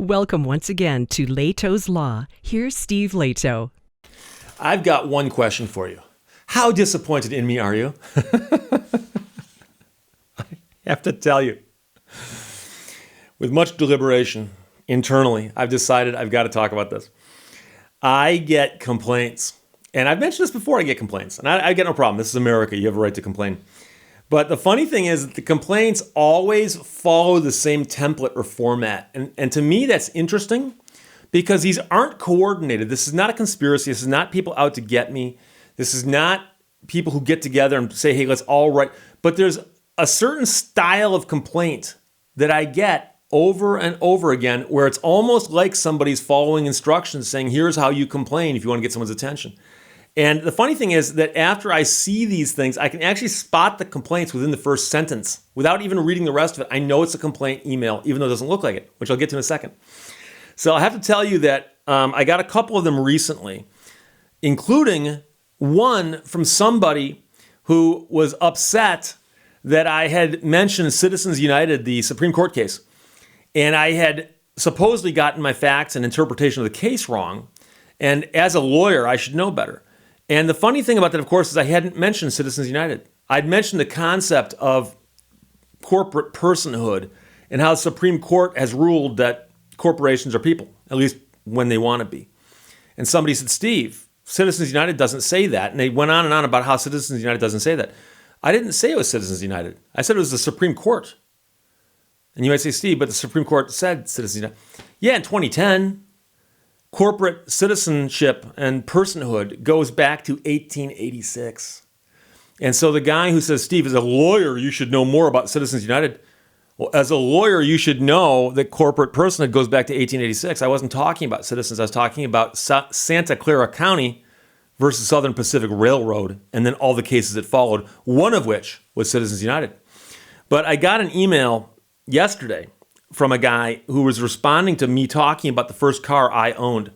Welcome once again to Lehto's Law. Here's Steve Lehto. I've got one question for you. How disappointed in me are you? I have to tell you, with much deliberation internally, I've decided I've got to talk about this. I get complaints, and I've mentioned this before, I get complaints, and I get no problem. This is America. You have a right to complain. But the funny thing is that the complaints always follow the same template or format. And to me, that's interesting because these aren't coordinated. This is not a conspiracy. This is not people out to get me. This is not people who get together and say, hey, let's all write. But there's a certain style of complaint that I get over and over again where it's almost like somebody's following instructions saying, here's how you complain if you want to get someone's attention. And the funny thing is that after I see these things, I can actually spot the complaints within the first sentence. Without even reading the rest of it, I know it's a complaint email, even though it doesn't look like it, which I'll get to in a second. So I have to tell you that I got a couple of them recently, including one from somebody who was upset that I had mentioned Citizens United, the Supreme Court case. And I had supposedly gotten my facts and interpretation of the case wrong. And as a lawyer, I should know better. And the funny thing about that, of course, is I hadn't mentioned Citizens United. I'd mentioned the concept of corporate personhood and how the Supreme Court has ruled that corporations are people, at least when they want to be. And somebody said, Steve, Citizens United doesn't say that. And they went on and on about how Citizens United doesn't say that. I didn't say it was Citizens United. I said it was the Supreme Court. And you might say, Steve, but the Supreme Court said Citizens United. Yeah, in 2010. Corporate citizenship and personhood goes back to 1886. And so the guy who says, Steve, as a lawyer, you should know more about Citizens United. Well, as a lawyer, you should know that corporate personhood goes back to 1886. I wasn't talking about Citizens. I was talking about Santa Clara County versus Southern Pacific Railroad, and then all the cases that followed, one of which was Citizens United. But I got an email yesterday from a guy who was responding to me talking about the first car I owned.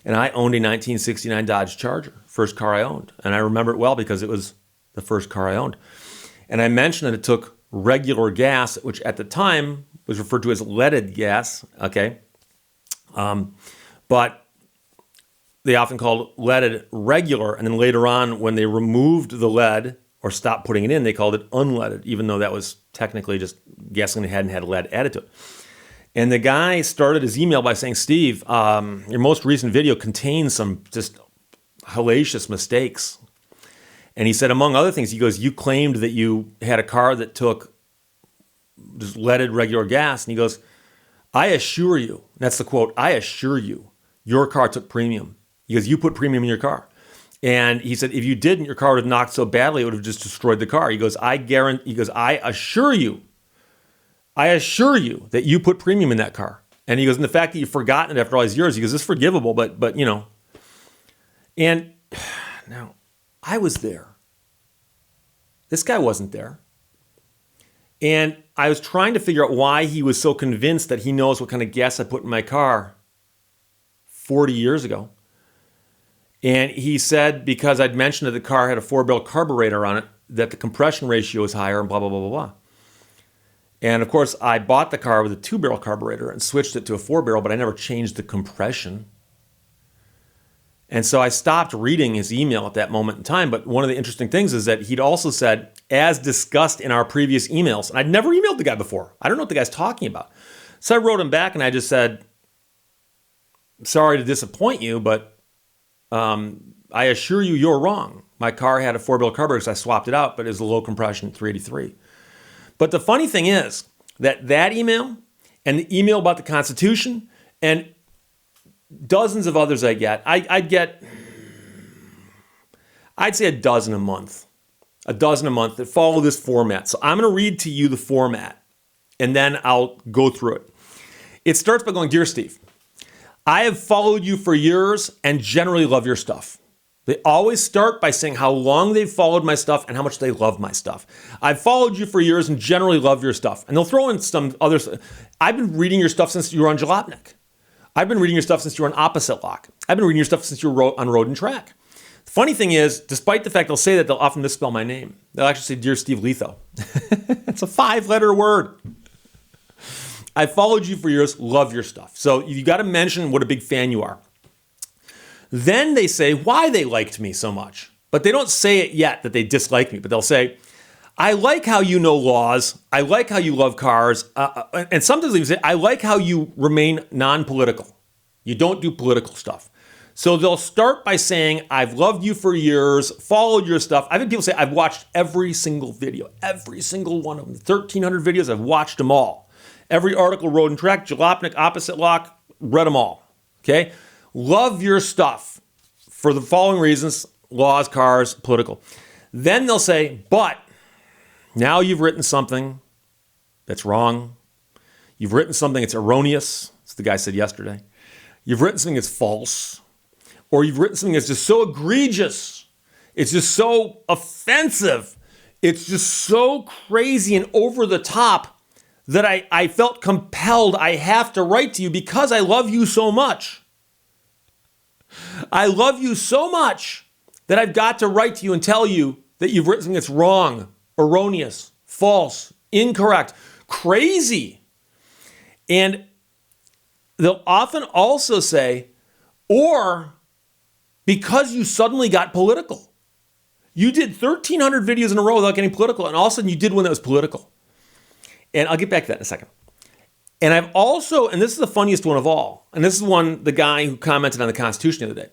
And I owned a 1969 Dodge Charger, first car I owned. And I remember it well because it was the first car I owned. And I mentioned that it took regular gas, which at the time was referred to as leaded gas, okay? But they often called leaded regular. And then later on, when they removed the lead or stopped putting it in, they called it unleaded, even though that was technically just gasoline that hadn't had lead added to it. And the guy started his email by saying, Steve, your most recent video contains some just hellacious mistakes. And he said, among other things, he goes, you claimed that you had a car that took just leaded regular gas. And he goes, I assure you, that's the quote, I assure you, your car took premium. He goes, you put premium in your car. And he said, if you didn't, your car would have knocked so badly, it would have just destroyed the car. He goes, I assure you that you put premium in that car. And he goes, and the fact that you've forgotten it after all these years, he goes, it's forgivable, but you know. And now, I was there. This guy wasn't there. And I was trying to figure out why he was so convinced that he knows what kind of gas I put in my car 40 years ago. And he said, because I'd mentioned that the car had a 4-barrel carburetor on it, that the compression ratio is higher and blah, blah, blah, blah, blah. And of course, I bought the car with a 2-barrel carburetor and switched it to a 4-barrel, but I never changed the compression. And so I stopped reading his email at that moment in time. But one of the interesting things is that he'd also said, as discussed in our previous emails, and I'd never emailed the guy before. I don't know what the guy's talking about. So I wrote him back and I just said, sorry to disappoint you, but I assure you you're wrong. My car had a 4-barrel carburetor, so I swapped it out, but it was a low compression 383. But the funny thing is that email and the email about the Constitution and dozens of others I'd say a dozen a month that follow this format. So I'm going to read to you the format and then I'll go through it. It starts by going, Dear Steve, I have followed you for years and generally love your stuff. They always start by saying how long they've followed my stuff and how much they love my stuff. I've followed you for years and generally love your stuff. And they'll throw in some others. I've been reading your stuff since you were on Jalopnik. I've been reading your stuff since you were on Opposite Lock. I've been reading your stuff since you were on Road and Track. The funny thing is, despite the fact they'll say that, they'll often misspell my name. They'll actually say, Dear Steve Lehto. It's a 5-letter word. I followed you for years, love your stuff. So you got to mention what a big fan you are. Then they say why they liked me so much. But they don't say it yet that they dislike me, but they'll say, I like how you know laws. I like how you love cars. And sometimes they say, I like how you remain non-political. You don't do political stuff. So they'll start by saying, I've loved you for years, followed your stuff. I've had people say, I've watched every single video, every single one of them. 1,300 videos, I've watched them all. Every article, Road and Track, Jalopnik, Opposite Lock, read them all. Okay? Love your stuff for the following reasons: laws, cars, political. Then they'll say, but now you've written something that's wrong. You've written something that's erroneous. As the guy said yesterday. You've written something that's false. Or you've written something that's just so egregious. It's just so offensive. It's just so crazy and over the top that I felt compelled. I have to write to you because I love you so much. I love you so much that I've got to write to you and tell you that you've written something that's wrong, erroneous, false, incorrect, crazy. And they'll often also say, or because you suddenly got political. You did 1,300 videos in a row without getting political, and all of a sudden you did one that was political. And I'll get back to that in a second. And I've also, and this is the funniest one of all, and this is one, the guy who commented on the Constitution the other day,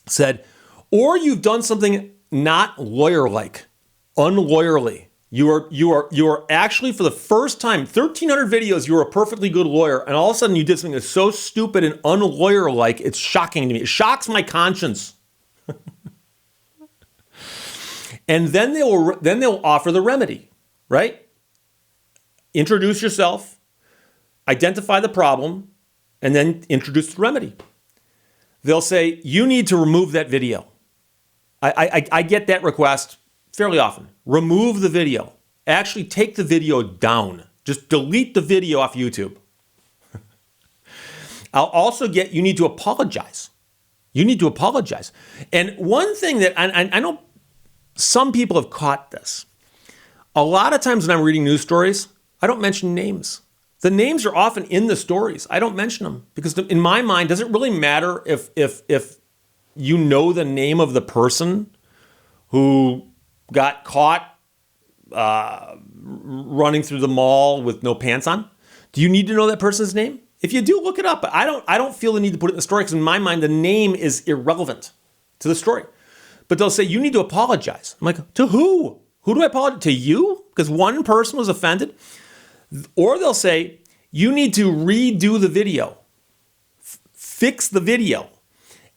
said, or you've done something not lawyer-like, unlawyerly. You are actually, for the first time, 1,300 videos, you were a perfectly good lawyer, and all of a sudden you did something that's so stupid and unlawyer-like, it's shocking to me. It shocks my conscience. And then they'll offer the remedy, right? Introduce yourself, identify the problem, and then introduce the remedy. They'll say, you need to remove that video. I get that request fairly often. Remove the video. Actually take the video down. Just delete the video off YouTube. I'll also get, you need to apologize. You need to apologize. And one thing that I know some people have caught this. A lot of times when I'm reading news stories, I don't mention names. The names are often in the stories. I don't mention them because in my mind, does it really matter if you know the name of the person who got caught running through the mall with no pants on? Do you need to know that person's name? If you do, look it up. But I don't feel the need to put it in the story because in my mind, the name is irrelevant to the story. But they'll say, you need to apologize. I'm like, to who? Who do I apologize? To you? Because one person was offended? Or they'll say, you need to redo the video. Fix the video.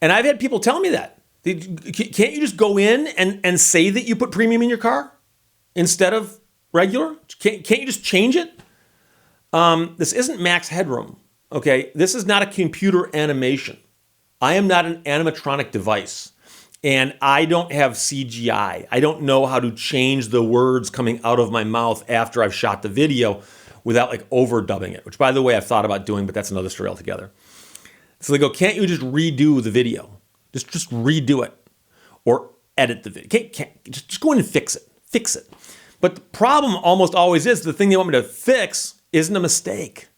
And I've had people tell me that. Can't you just go in and say that you put premium in your car instead of regular? Can't you just change it? This isn't Max Headroom, okay? This is not a computer animation. I am not an animatronic device. And I don't have CGI. I don't know how to change the words coming out of my mouth after I've shot the video without like overdubbing it, which by the way, I've thought about doing, but that's another story altogether. So they go, can't you just redo the video? Just redo it or edit the video. Can't just go in and fix it. But the problem almost always is the thing they want me to fix isn't a mistake.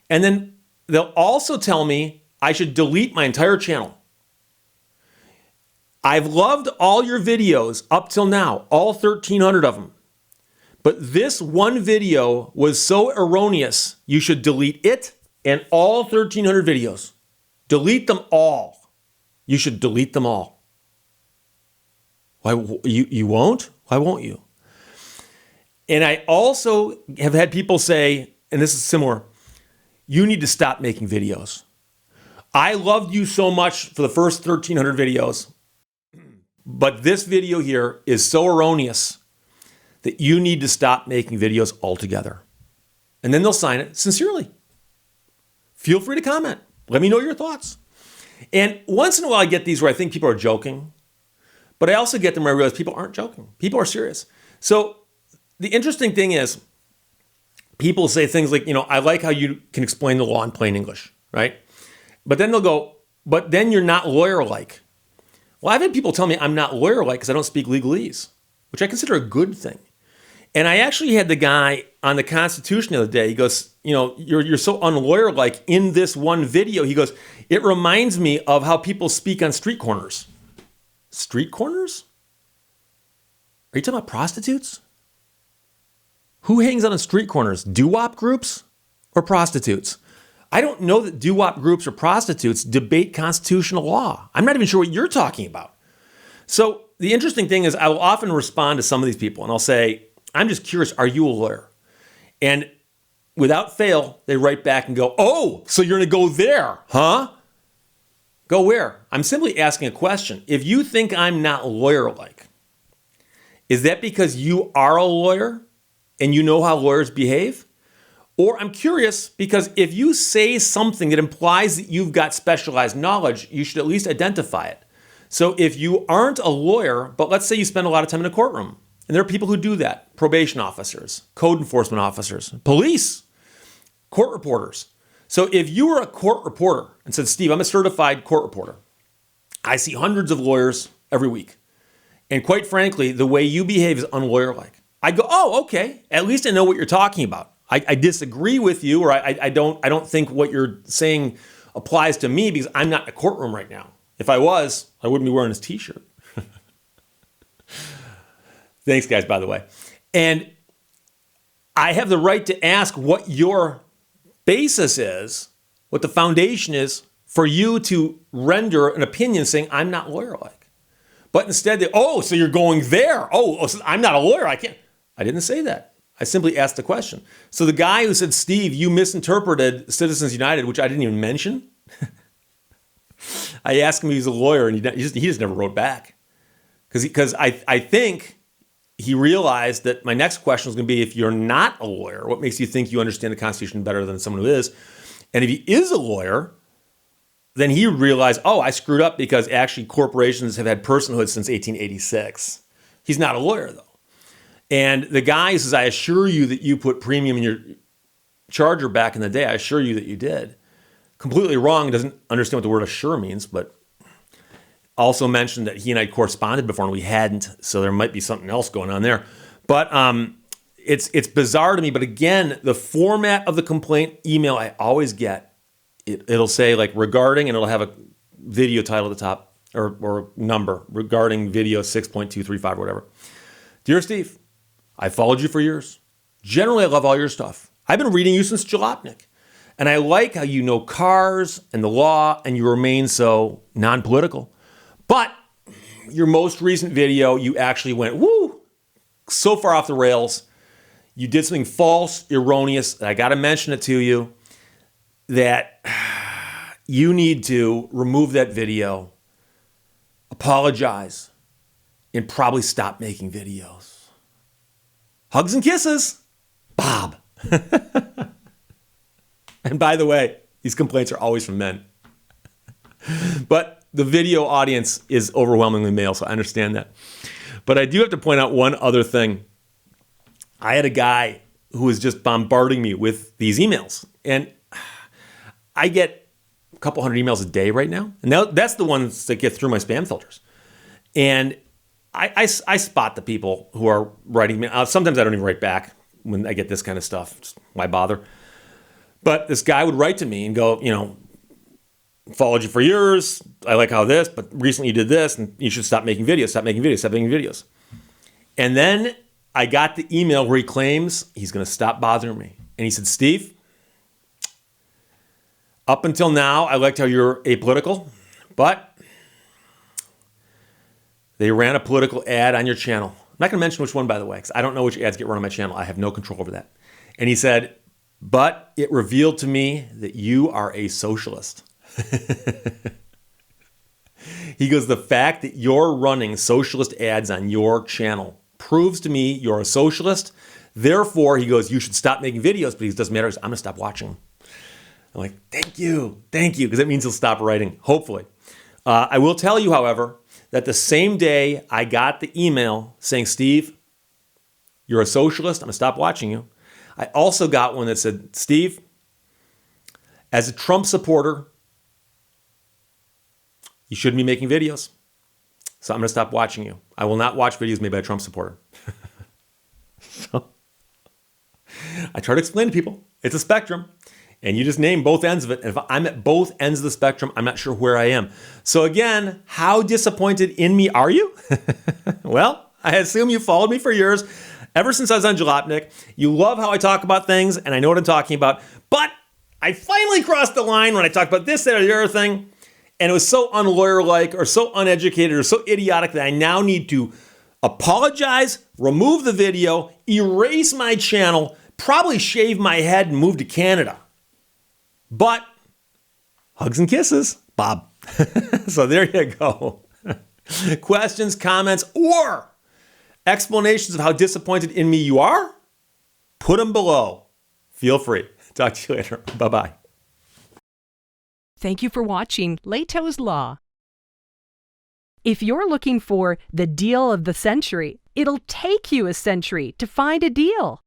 And then they'll also tell me I should delete my entire channel. I've loved all your videos up till now, all 1,300 of them. But this one video was so erroneous, you should delete it and all 1,300 videos. Delete them all. You should delete them all. Why you won't? Why won't you? And I also have had people say, and this is similar, you need to stop making videos. I loved you so much for the first 1,300 videos. But this video here is so erroneous that you need to stop making videos altogether. And then they'll sign it sincerely. Feel free to comment. Let me know your thoughts. And once in a while I get these where I think people are joking, but I also get them where I realize people aren't joking. People are serious. So the interesting thing is people say things like, I like how you can explain the law in plain English, right? But then they'll go, but then you're not lawyer-like. Well, I've had people tell me I'm not lawyer-like because I don't speak legalese, which I consider a good thing. And I actually had the guy on the Constitution the other day. He goes, you're so unlawyer-like in this one video. He goes, it reminds me of how people speak on street corners. Street corners? Are you talking about prostitutes? Who hangs out on street corners? Doo-wop groups or prostitutes? I don't know that doo-wop groups or prostitutes debate constitutional law. I'm not even sure what you're talking about. So the interesting thing is I will often respond to some of these people and I'll say, I'm just curious, are you a lawyer? And without fail, they write back and go, oh, so you're going to go there, huh? Go where? I'm simply asking a question. If you think I'm not lawyer-like, is that because you are a lawyer and you know how lawyers behave? Or I'm curious because if you say something that implies that you've got specialized knowledge, you should at least identify it. So if you aren't a lawyer, but let's say you spend a lot of time in a courtroom, and there are people who do that, probation officers, code enforcement officers, police, court reporters. So if you were a court reporter and said, Steve, I'm a certified court reporter. I see hundreds of lawyers every week. And quite frankly, the way you behave is unlawyer-like. I go, oh, okay. At least I know what you're talking about. I disagree with you, or I don't think what you're saying applies to me because I'm not in a courtroom right now. If I was, I wouldn't be wearing this t-shirt. Thanks, guys, by the way. And I have the right to ask what your basis is, what the foundation is for you to render an opinion saying I'm not lawyer-like. But instead, so you're going there. So I'm not a lawyer. I can't. I didn't say that. I simply asked the question. So the guy who said, Steve, you misinterpreted Citizens United, which I didn't even mention. I asked him if he's a lawyer, and he just never wrote back. Because I think he realized that my next question was going to be, if you're not a lawyer, what makes you think you understand the Constitution better than someone who is? And if he is a lawyer, then he realized, I screwed up because actually corporations have had personhood since 1886. He's not a lawyer, though. And the guy says, I assure you that you put premium in your Charger back in the day. I assure you that you did. Completely wrong. Doesn't understand what the word assure means, but also mentioned that he and I corresponded before and we hadn't. So there might be something else going on there. But it's bizarre to me. But again, the format of the complaint email I always get, it'll say like regarding, and it'll have a video title at the top or number regarding video 6.235 or whatever. Dear Steve, I followed you for years. Generally, I love all your stuff. I've been reading you since Jalopnik. And I like how you know cars and the law and you remain so non-political. But your most recent video, you actually went, so far off the rails. You did something false, erroneous. I got to mention it to you that you need to remove that video, apologize, and probably stop making videos. Hugs and kisses, Bob. And by the way, these complaints are always from men. But the video audience is overwhelmingly male, so I understand that. But I do have to point out one other thing. I had a guy who was just bombarding me with these emails. And I get a couple hundred emails a day right now. And that's the ones that get through my spam filters. And I spot the people who are writing me. Sometimes I don't even write back when I get this kind of stuff. Just, why bother? But this guy would write to me and go, followed you for years. I like how this, but recently you did this, and you should stop making videos, stop making videos, stop making videos. And then I got the email where he claims he's going to stop bothering me. And he said, Steve, up until now, I liked how you're apolitical, but they ran a political ad on your channel. I'm not going to mention which one, by the way, because I don't know which ads get run on my channel. I have no control over that. And he said, but it revealed to me that you are a socialist. He goes, the fact that you're running socialist ads on your channel proves to me you're a socialist. Therefore, he goes, you should stop making videos, but it doesn't matter. I'm going to stop watching them. I'm like, thank you, because that means he'll stop writing, hopefully. I will tell you, however, that the same day I got the email saying, Steve, you're a socialist, I'm going to stop watching you. I also got one that said, Steve, as a Trump supporter, you shouldn't be making videos. So I'm going to stop watching you. I will not watch videos made by a Trump supporter. So I try to explain to people it's a spectrum, and you just name both ends of it. And if I'm at both ends of the spectrum, I'm not sure where I am. So again, how disappointed in me are you? Well, I assume you followed me for years. Ever since I was on Jalopnik, you love how I talk about things, and I know what I'm talking about. But I finally crossed the line when I talked about this, that, or the other thing, and it was so unlawyer-like or so uneducated or so idiotic that I now need to apologize, remove the video, erase my channel, probably shave my head and move to Canada. But hugs and kisses, Bob. So there you go. Questions, comments, or explanations of how disappointed in me you are? Put them below. Feel free. Talk to you later. Bye-bye. Thank you for watching Lehto's Law. If you're looking for the deal of the century, it'll take you a century to find a deal.